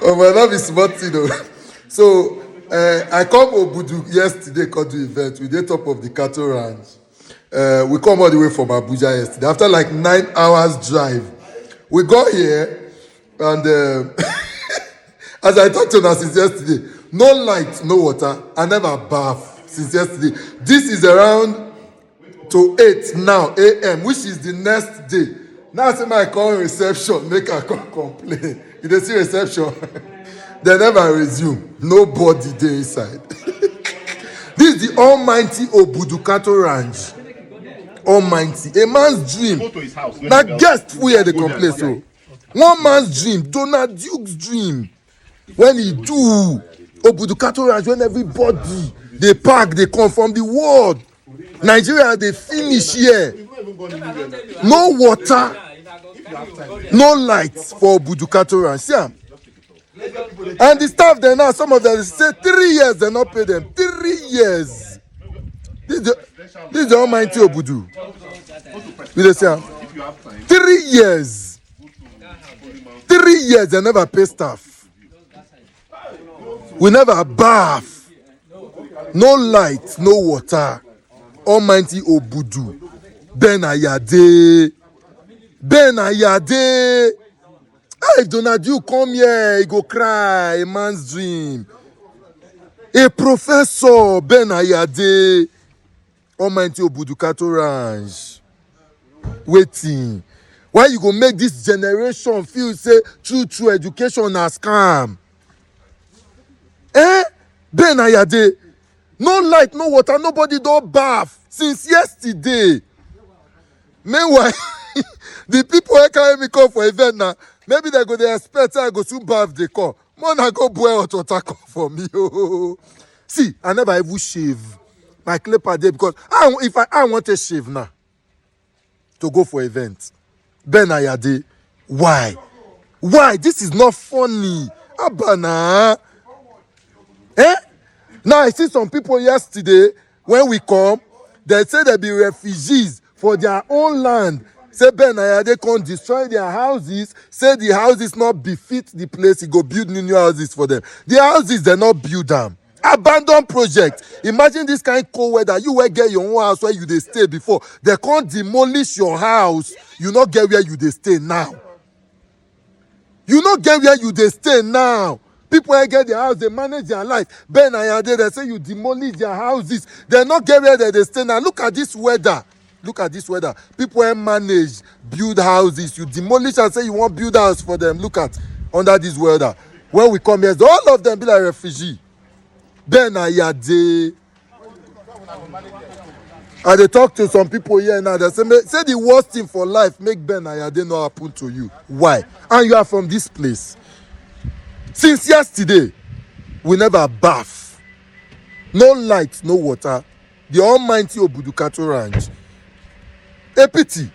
Oh, my love is smart, you know. So, I come Obudu yesterday, come to event. We did top of the cattle ranch. We come all the way from Abuja yesterday. After like 9 hours drive, we got here, and as I talked to her since yesterday, no light, no water. I never bath since yesterday. This is around to 8 now a.m., which is the next day. Now say my call reception, make I come complain. You dey see reception, they never resume. Nobody there inside. This is the almighty Obudu cattle ranch. Almighty, a man's dream. Now guest where they complain so. One man's dream, Donald Duke's dream. When he do Obudu cattle ranch, when everybody they park, they come from the world. Nigeria, they finish here. No water, no lights for Obudu cattle ranch. See, and the staff there now, some of them say 3 years they not pay them. 3 years. This is the almighty Obudu. You dey see am? 3 years. 3 years they never pay staff. We never bath. No light, no water. Almighty Obudu. Ben Ayade. Ben Ayade. If Donald Duke come here, he go cry. A man's dream. A professor, Ben Ayade. Almighty Obudu cattle ranch. Waiting. Why you go make this generation feel say true education na scam? Ben Ayade. No light, no water, nobody don't bath since yesterday. Meanwhile, the people who carry me come for event now, maybe they go they expect I go soon bath they call. Man, I go boil hot water come for me. See, I never even shave my clipper there because if I want to shave now to go for event. Ben Ayade, why? Why? This is not funny. Abana. Now I see some people yesterday when we come, they say they be refugees for their own land. Say Ben Ayade can't destroy their houses. Say the houses not befit the place. He go build new houses for them. The houses they not build them. Abandoned project. Imagine this kind of cold weather. You will get your own house where you they stay before. They can't demolish your house. You not get where you they stay now. You not get where you they stay now. People who get their house, they manage their life. Ben Ayade, they say you demolish their houses. They not get where they stay now. Look at this weather. Look at this weather. People who manage, build houses. You demolish and say you want build house for them. Look at under this weather. When we come here, all of them be like refugee. Ben Ayade. And they talk to some people here now. They say the worst thing for life make Ben Ayade not happen to you. Why? And you are from this place. Since yesterday, we never bath. No light, no water. The almighty Obudu cattle ranch. A pity.